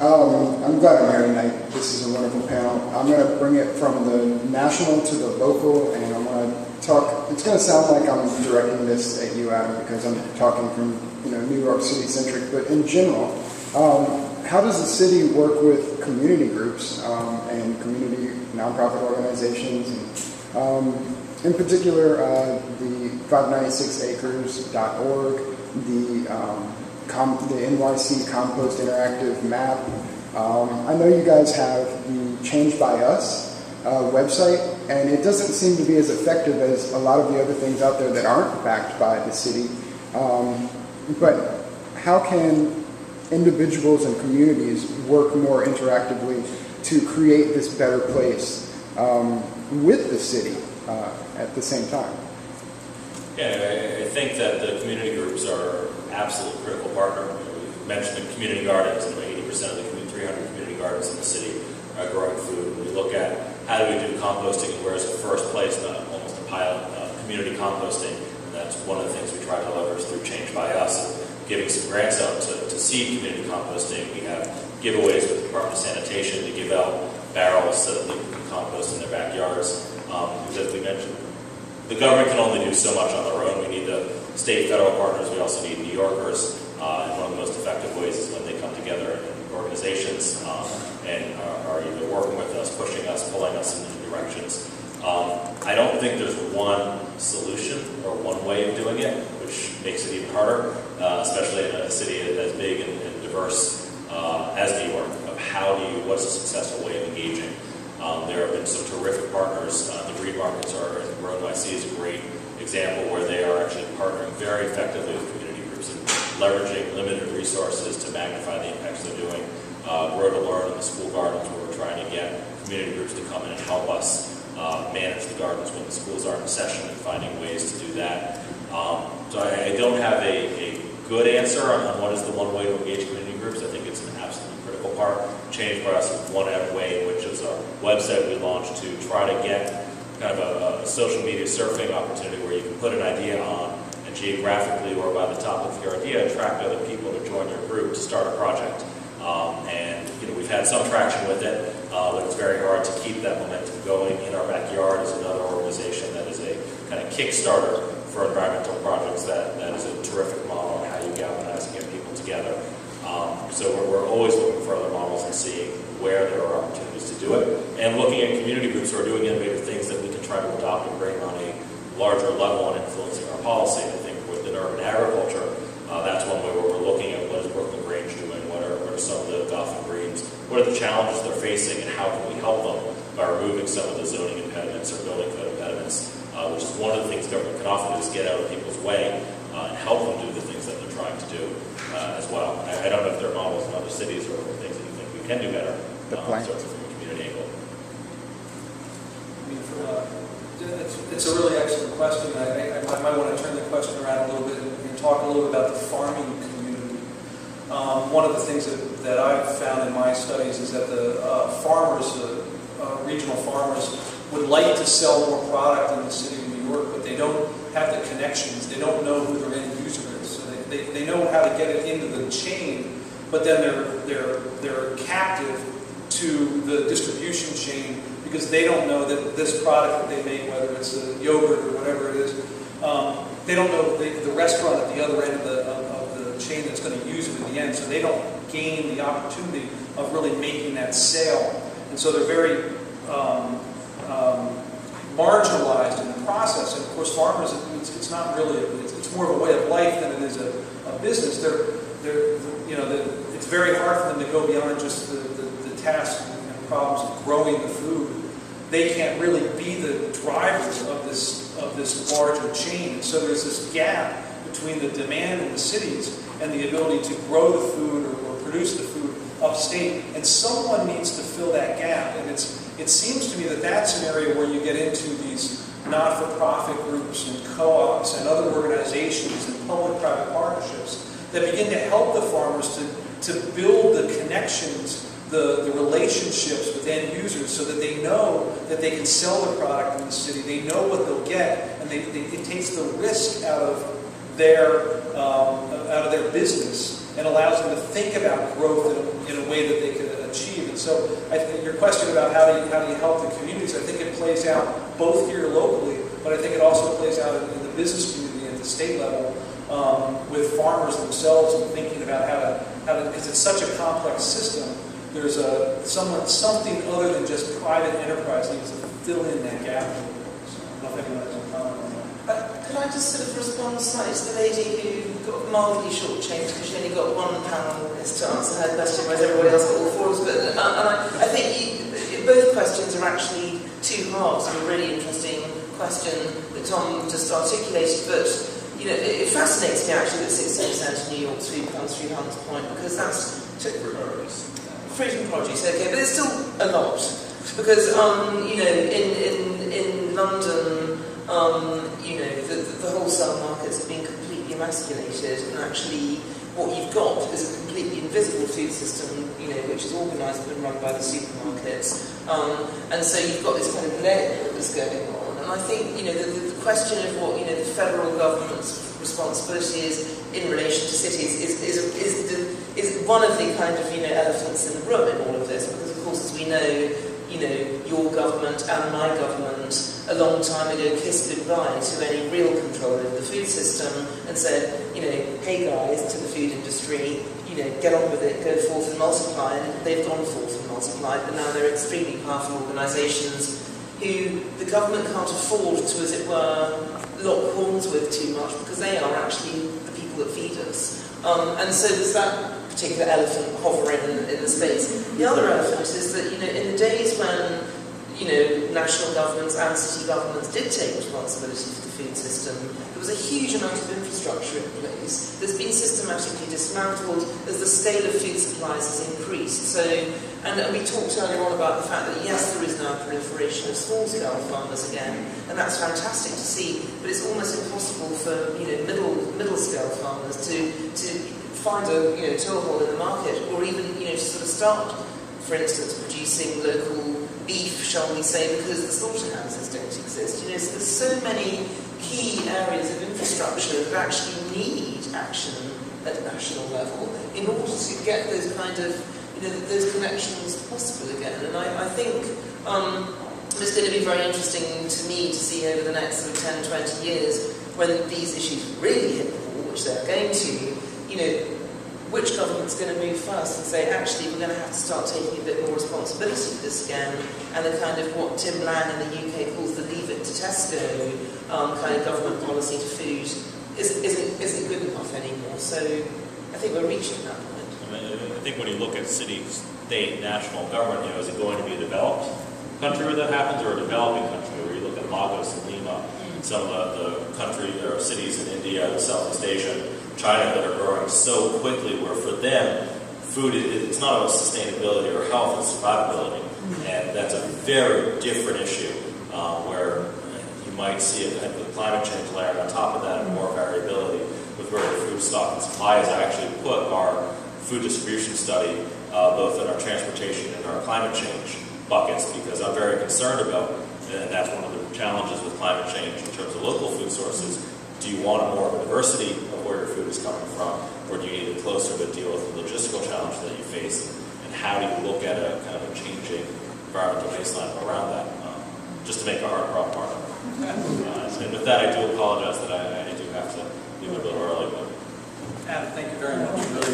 I'm glad I'm here tonight. This is a wonderful panel. I'm going to bring it from the national to the local, and I'm going to talk. It's going to sound like I'm directing this at you, Adam, because I'm talking from New York City centric. But in general, how does the city work with community groups and community nonprofit organizations? And, in particular, the 596acres.org, the NYC Compost Interactive Map. I know you guys have the Change by Us website, and it doesn't seem to be as effective as a lot of the other things out there that aren't backed by the city. But how can individuals and communities work more interactively to create this better place with the city at the same time? Yeah, I think that the community groups are absolutely critical partner. We mentioned the community gardens, and 80% of the 300 community gardens in the city are growing food. When we look at how do we do composting and where's the first place, almost a pilot, community composting, and that's one of the things we try to leverage through Change by Us, and giving some grants out to seed community composting. We have giveaways with the Department of Sanitation to give out barrels so that people can compost in their backyards. Because as we mentioned, the government can only do so much on their own. We need the state, federal partners. We also need New Yorkers. And one of the most effective ways is when they come together in organizations and are either working with us, pushing us, pulling us in different directions. I don't think there's one solution or one way of doing it, which makes it even harder, especially in a city as big and diverse as New York, of what's a successful way of engaging. There have been some terrific partners. The green markets are, Grow NYC is a great example where they are actually partnering very effectively with community groups and leveraging limited resources to magnify the impacts they're doing. Grow to Learn in the school gardens, where we're trying to get community groups to come in and help us manage the gardens when the schools aren't in session, and finding ways to do that. So I don't have a good answer on what is the one way to engage community groups. I think it's an absolutely critical part. Change by Us is one way in which is a website we launched to try to get kind of a social media surfing opportunity where you can put an idea on and geographically or by the top of your idea attract other people to join your group to start a project. And we've had some traction with it, but it's very hard to keep that momentum going. In Our Backyard is another organization that is a kind of Kickstarter for environmental projects that is a terrific model on how you galvanize and get people together. So we're always looking for other models and seeing where there are opportunities to do it, and looking at community groups who are doing innovative things that we can try to adopt and bring on a larger level and influencing our policy. I think within urban agriculture, that's one way where we're looking at what is Brooklyn Grange doing, what are some of the Gotham Greens, what are the challenges they're facing, and how can we help them by removing some of the zoning impediments or building code impediments, which is one of the things government can often do, is get out of people's way and help them do the things that they're trying to do as well. I don't know if there are models in other cities or things that you think we can do better, certainly from a community angle. It's a really excellent question. I might want to turn the question around a little bit and talk a little bit about the farming community. One of the things that I've found in my studies is that the regional farmers would like to sell more product in the city of New York, but they don't have the connections. They don't know who their end user is. So they know how to get it into the chain, but then they're captive to the distribution chain because they don't know that this product that they make, whether it's a yogurt or whatever it is, they don't know the restaurant at the other end of the chain that's going to use it in the end. So they don't gain the opportunity of really making that sale. And so they're very marginalized in the process. And of course, farmers, it's not really, it's more of a way of life than it is a business. It's very hard for them to go beyond just the tasks and problems of growing the food. They can't really be the drivers of this larger chain. And so there's this gap between the demand in the cities and the ability to grow the food or produce the food upstate. And someone needs to fill that gap. And it seems to me that that's an area where you get into these not-for-profit groups and co-ops and other organizations and public-private partnerships that begin to help the farmers to build the connections, the relationships with end users so that they know that they can sell their product in the city. They know what they'll get, and it takes the risk out of their business. and allows them to think about growth in a way that they can achieve. And so I think your question about how do you help the communities, I think it plays out both here locally, but I think it also plays out in the business community at the state level with farmers themselves and thinking about how to, because it's such a complex system, there's something other than just private enterprise needs to fill in that gap. So, I don't know if anyone has a comment on that. Could I just sort of respond slightly to the lady who got mildly shortchanged because she only got one panelist to answer her question, whereas everybody else got all four of us. But I think both questions are actually two halves of a really interesting question that Tom just articulated. But it fascinates me actually that 60% of New York's food comes through Hunts Point, because that's fruit and produce, okay, but it's still a lot, because in London, the wholesale markets have been completely emasculated, and actually what you've got is a completely invisible food system, which is organised and run by the supermarkets, and so you've got this kind of layer that's going on. And I think the question of what the federal government's responsibility is in relation to cities is one of the kind of elephants in the room in all of this, because of course, as we know, your government and my government a long time ago kissed goodbye to any real control over the food system and said, hey guys, to the food industry, get on with it, go forth and multiply. And they've gone forth and multiplied, but now they're extremely powerful organisations who the government can't afford to, as it were, lock horns with too much, because they are actually the people that feed us. And so there's that particular elephant hovering in the space. The other elephant is that, in the days when, national governments and city governments did take responsibility for the food system, there was a huge amount of infrastructure in place that's been systematically dismantled as the scale of food supplies has increased. So, and we talked earlier on about the fact that yes, there is now a proliferation of small-scale farmers again, and that's fantastic to see, but it's almost impossible for middle-scale farmers to find a toehold in the market, or even to sort of start, for instance, producing local beef, shall we say, because the slaughterhouses don't exist. So there's so many key areas of infrastructure that actually need action at a national level in order to get those kind of those connections possible again. And I think it's going to be very interesting to me to see over the next sort of 10, 20 years, when these issues really hit the wall, which they're going to, which government's going to move first and say, actually, we're going to have to start taking a bit more responsibility for this again, and the kind of what Tim Lang in the UK calls the leave it to Tesco kind of government policy to food isn't good enough anymore. So I think we're reaching that point. I think when you look at city, state, national government, is it going to be a developed country where that happens, or a developing country where you look at Lagos and Lima, and some of the country or cities in India, Southeast Asia, China that are growing so quickly, where for them, food, it's not about sustainability or health, it's survivability. And that's a very different issue, where you might see a kind of climate change layer on top of that, and more variability with where the food stock and supply is. I actually put our food distribution study both in our transportation and our climate change buckets, because I'm very concerned about, and that's one of the challenges with climate change in terms of local food sources. Do you want more of a diversity of where your food is coming from, or do you need it closer to deal with the logistical challenge that you face, and how do you look at a kind of a changing environmental baseline around that, just to make a hard problem harder. And with that, I do apologize that I do have to leave a little early, but Adam, thank you very much.